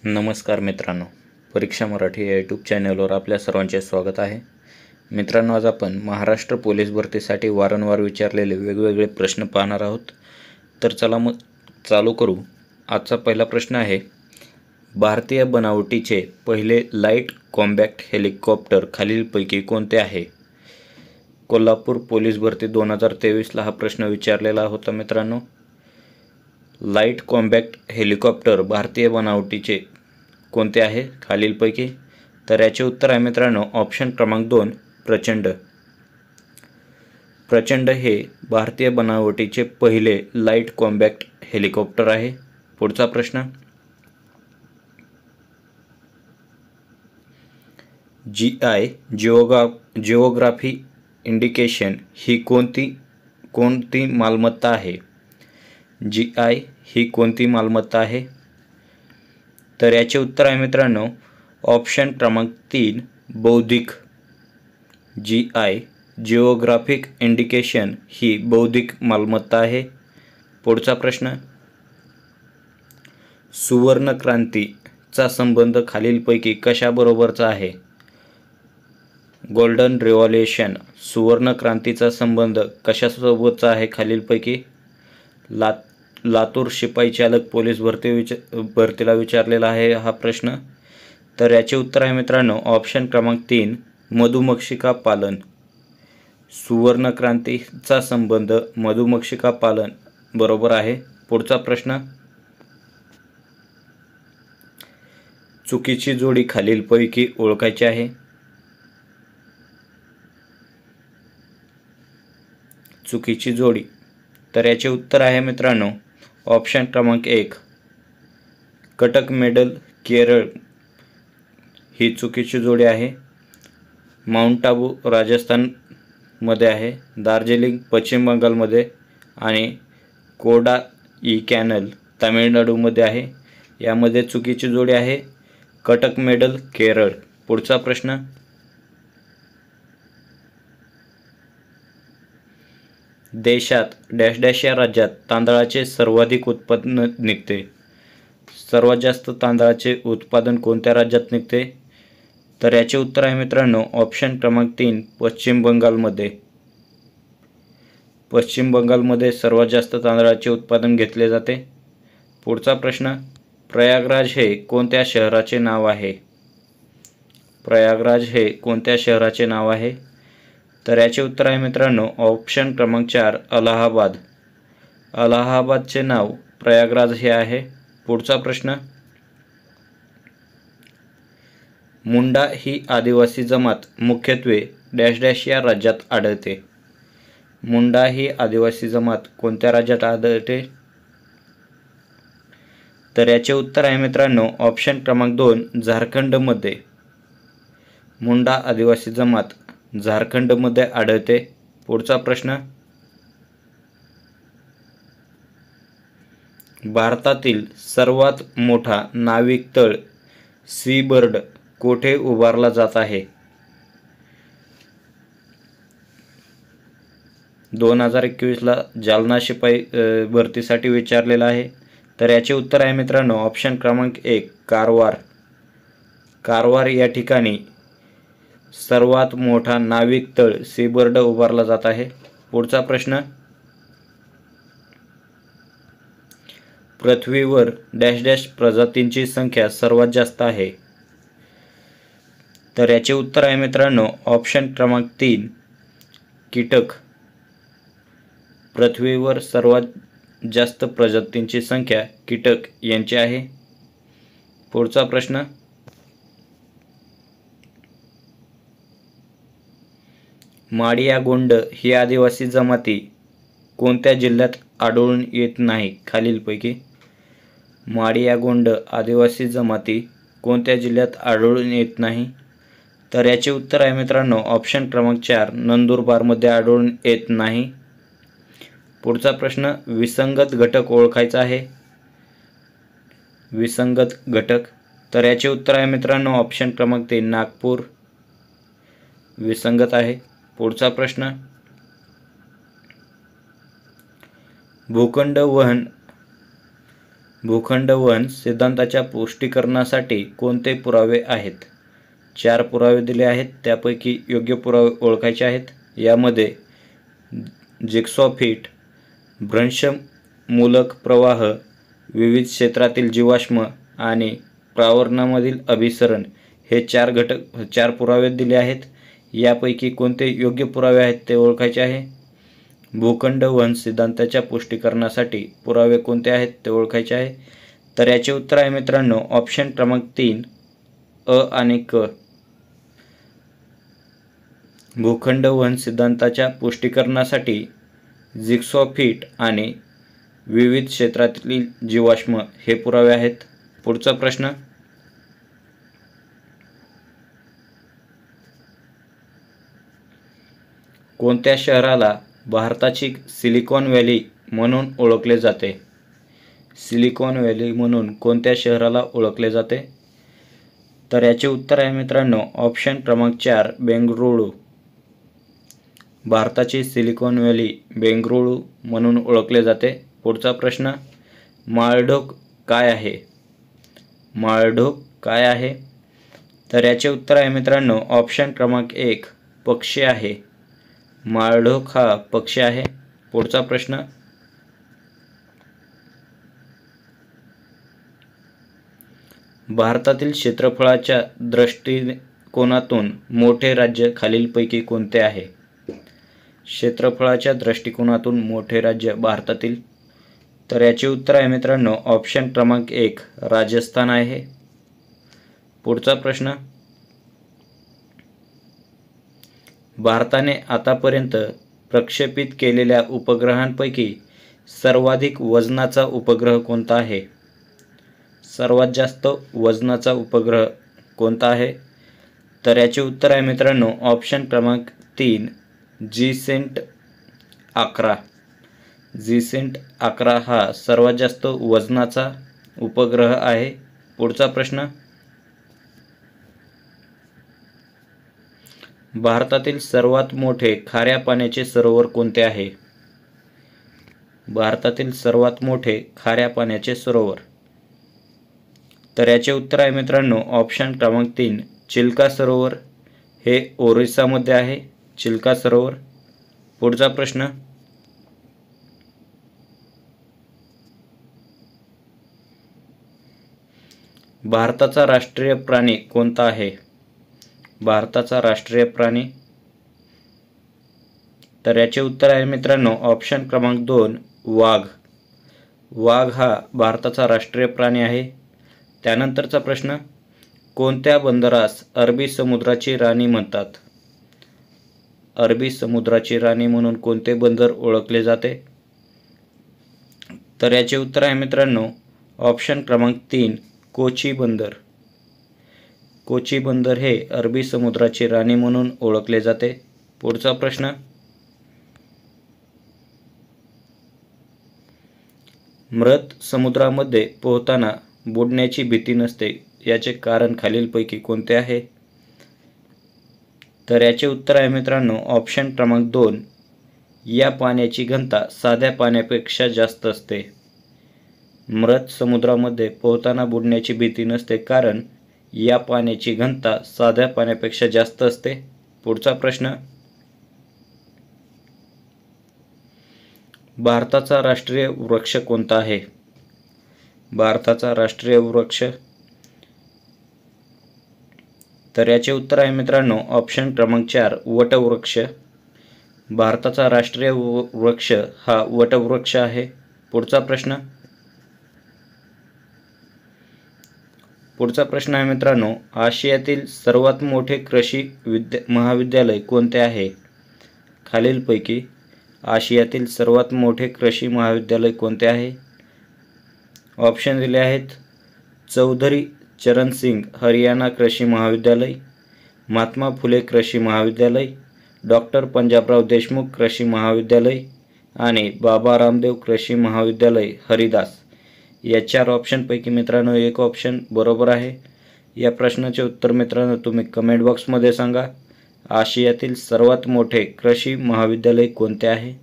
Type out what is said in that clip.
नमस्कार मित्रांनो, परीक्षा मराठी या यूट्यूब चॅनलवर आपल्या सर्वांचे स्वागत आहे. मित्रांनो, आज आपण महाराष्ट्र पोलीस भरतीसाठी वारंवार विचारलेले वेगवेगळे प्रश्न पाहणार आहोत. तर चला मग चालू करू. आजचा पहिला प्रश्न आहे, भारतीय बनावटीचे पहिले लाईट कॉम्बॅक्ट हेलिकॉप्टर खालीलपैकी कोणते आहे? कोल्हापूर पोलीस भरती 2023ला हा प्रश्न विचारलेला होता मित्रांनो. लाईट कॉम्बॅक्ट हेलिकॉप्टर भारतीय बनावटीचे कोणते आहे खालीलपैकी? तर याचे उत्तर आहे मित्रांनो ऑप्शन क्रमांक 2, प्रचंड. प्रचंड हे भारतीय बनावटीचे पहिले लाईट कॉम्बॅक्ट हेलिकॉप्टर आहे. पुढचा प्रश्न, GI जिओग्राफी इंडिकेशन ही कोणती मालमत्ता आहे? GI ही कोणती मालमत्ता आहे? तर याचे उत्तर आहे मित्रांनो ऑप्शन क्रमांक 3, बौद्धिक. GI जिओग्राफिक इंडिकेशन ही बौद्धिक मालमत्ता आहे. पुढचा प्रश्न, सुवर्ण क्रांतीचा संबंध खालीलपैकी कशाबरोबरचा आहे? Golden revolution. सुवर्ण क्रांतीचा संबंध कशासोबतचा आहे खालीलपैकी? लातूर शिपाई चालक पोलीस भरतीला विचारलेला आहे हा प्रश्न. तर याचे उत्तर आहे मित्रांनो ऑप्शन क्रमांक 3, मधुमक्षिका पालन. सुवर्ण क्रांतीचा संबंध मधुमक्षिका पालन बरोबर आहे. पुढचा प्रश्न, चुकीची जोडी खालीलपैकी ओळखायची आहे. चुकीची जोडी. तर याचे उत्तर आहे मित्रांनो ऑप्शन क्रमांक 1, कटक मेडल केरळ ही चुकीची जोडी आहे. माउंट आबू राजस्थानमध्ये आहे, दार्जिलिंग पश्चिम बंगालमध्ये आणि कोडाईकॅनल तामिळनाडूमध्ये आहे. यामध्ये चुकीची जोडी आहे कटक मेडल केरळ. पुढचा प्रश्न, देशात डॅश डॅश या राज्यात तांदळाचे सर्वाधिक उत्पादन निघते? सर्वात जास्त तांदळाचे उत्पादन कोणत्या राज्यात निघते? तर याचे उत्तर आहे मित्रांनो ऑप्शन क्रमांक 3, पश्चिम बंगालमध्ये. पश्चिम बंगालमध्ये सर्वात जास्त तांदळाचे उत्पादन घेतले जाते. पुढचा प्रश्न, प्रयागराज हे कोणत्या शहराचे नाव आहे? प्रयागराज हे कोणत्या शहराचे नाव आहे? तर याचे उत्तर आहे मित्रांनो ऑप्शन क्रमांक 4, अलाहाबाद. अलाहाबादचे नाव प्रयागराज हे आहे. पुढचा प्रश्न, मुंडा ही आदिवासी जमात मुख्यत्वे डॅश डॅश या राज्यात आढळते? मुंडा ही आदिवासी जमात कोणत्या राज्यात आढळते? तर याचे उत्तर आहे मित्रांनो ऑप्शन क्रमांक 2, झारखंडमध्ये. मुंडा आदिवासी जमात झारखंडमध्ये आढळते. पुढचा प्रश्न, भारतातील सर्वात मोठा नाविक तळ सीबर्ड कोठे उभारला जात आहे? 2021ला जालना शिपाई भरतीसाठी विचारलेला आहे. तर याचे उत्तर आहे मित्रांनो ऑप्शन क्रमांक 1, कारवार. कारवार या ठिकाणी सर्वात मोठा नाविक तळ सीबर्ड उभारला जात आहे. पुढचा प्रश्न, पृथ्वीवर डॅश डॅश प्रजातींची संख्या सर्वात जास्त आहे? तर याचे उत्तर आहे मित्रांनो ऑप्शन क्रमांक 3, कीटक. पृथ्वीवर सर्वात जास्त प्रजातींची संख्या कीटक यांची आहे. पुढचा प्रश्न, माडियागोंड ही आदिवासी जमाती कोणत्या जिल्ह्यात आढळून येत नाही खालीलपैकी? माडियागोंड आदिवासी जमाती कोणत्या जिल्ह्यात आढळून येत नाही? तर याचे उत्तर आहे मित्रांनो ऑप्शन क्रमांक 4, नंदुरबारमध्ये आढळून येत नाही. पुढचा प्रश्न, विसंगत घटक ओळखायचा आहे. विसंगत घटक. तर याचे उत्तर आहे मित्रांनो ऑप्शन क्रमांक 3, नागपूर विसंगत आहे. पुढचा प्रश्न, भूखंड वहन भूखंड वन सिद्धांताच्या पुष्टीकरणासाठी कोणते पुरावे आहेत? 4 पुरावे दिले आहेत, त्यापैकी योग्य पुरावे ओळखायचे आहेत. यामध्ये जिग्सॉ फिट, भ्रंशमूलक प्रवाह, विविध क्षेत्रातील जीवाश्म आणि प्रावरणामधील अभिसरण हे 4 पुरावे दिले आहेत. यापैकी कोणते योग्य पुरावे आहेत ते ओळखायचे आहे. भूखंड वन सिद्धांताच्या पुष्टीकरणासाठी पुरावे कोणते आहेत ते ओळखायचे आहे. तर याचे उत्तर आहे मित्रांनो ऑप्शन क्रमांक 3 अ आणि क. भूखंड वन सिद्धांताच्या पुष्टीकरणासाठी जिग्सॉ फिट आणि विविध क्षेत्रातील जीवाश्म हे पुरावे आहेत. पुढचा प्रश्न, कोणत्या शहराला भारताची सिलिकॉन व्हॅली म्हणून ओळखले जाते? सिलिकॉन व्हॅली म्हणून कोणत्या शहराला ओळखले जाते? तर याचे उत्तर आहे मित्रांनो ऑप्शन क्रमांक 4 बेंगळुरू. भारताची सिलिकॉन व्हॅली बेंगळुरू म्हणून ओळखले जाते. पुढचा प्रश्न, माळढोक काय आहे? माळढोक काय आहे? तर याचे उत्तर आहे मित्रांनो ऑप्शन क्रमांक 1 पक्षी आहे. माळढोक हा पक्षी आहे. पुढचा प्रश्न, भारतातील क्षेत्रफळाच्या दृष्टिकोनातून मोठे राज्य खालीलपैकी कोणते आहे? क्षेत्रफळाच्या दृष्टिकोनातून मोठे राज्य भारतातील, तर याचे उत्तर आहे मित्रांनो ऑप्शन क्रमांक 1 राजस्थान आहे. पुढचा प्रश्न, भारताने आतापर्यंत प्रक्षेपित केलेल्या उपग्रहांपैकी सर्वाधिक वजनाचा उपग्रह कोणता आहे? सर्वात जास्त वजनाचा उपग्रह कोणता आहे? तर याचे उत्तर आहे मित्रांनो ऑप्शन क्रमांक 3 GSENT-11. GSENT-11 हा सर्वात जास्त वजनाचा उपग्रह आहे. पुढचा प्रश्न, भारतातील सर्वात मोठे खाऱ्या पाण्याचे सरोवर कोणते आहे? भारतातील सर्वात मोठे खाऱ्या पाण्याचे सरोवर, तर याचे उत्तर आहे मित्रांनो ऑप्शन क्रमांक 3 चिल्का सरोवर. हे ओरिसामध्ये आहे चिल्का सरोवर. पुढचा प्रश्न, भारताचा राष्ट्रीय प्राणी कोणता आहे? भारताचा राष्ट्रीय प्राणी, तर याचे उत्तर आहे मित्रांनो ऑप्शन क्रमांक 2 वाघ. वाघ हा भारताचा राष्ट्रीय प्राणी आहे. त्यानंतरचा प्रश्न, कोणत्या बंदरास अरबी समुद्राची राणी म्हणतात? अरबी समुद्राची राणी म्हणून कोणते बंदर ओळखले जाते? तर याचे उत्तर आहे मित्रांनो ऑप्शन क्रमांक 3 कोची बंदर. कोची बंदर हे अरबी समुद्राची राणी म्हणून ओळखले जाते. पुढचा प्रश्न, मृत समुद्रामध्ये पोहताना बुडण्याची भीती नसते, याचे कारण खालीलपैकी कोणते आहे? तर याचे उत्तर आहे मित्रांनो ऑप्शन क्रमांक 2 या पाण्याची घनता साध्या पाण्यापेक्षा जास्त असते. मृत समुद्रामध्ये पोहताना बुडण्याची भीती नसते कारण या पाण्याची घनता साध्या पाण्यापेक्षा जास्त असते. पुढचा प्रश्न, भारताचा राष्ट्रीय वृक्ष कोणता आहे? भारताचा राष्ट्रीय वृक्ष, तर याचे उत्तर आहे मित्रांनो ऑप्शन क्रमांक 4 वटवृक्ष. भारताचा राष्ट्रीय वृक्ष हा वटवृक्ष आहे. पुढचा प्रश्न, आहे मित्रांनो आशियातील सर्वात मोठे कृषी महाविद्यालय कोणते आहे? खालीलपैकी आशियातील सर्वात मोठे कृषी महाविद्यालय कोणते आहे? ऑप्शन दिले आहेत चौधरी चरण सिंग हरियाणा कृषी महाविद्यालय, महात्मा फुले कृषी महाविद्यालय, डॉक्टर पंजाबराव देशमुख कृषी महाविद्यालय आणि बाबा रामदेव कृषी महाविद्यालय हरिदास. या 4 ऑप्शनपैकी मित्रांनो एक ऑप्शन बरोबर आहे. या प्रश्नाचे उत्तर मित्रांनो तुम्ही कमेंट बॉक्समध्ये सांगा. आशियातील सर्वात मोठे कृषी महाविद्यालय कोणते आहे?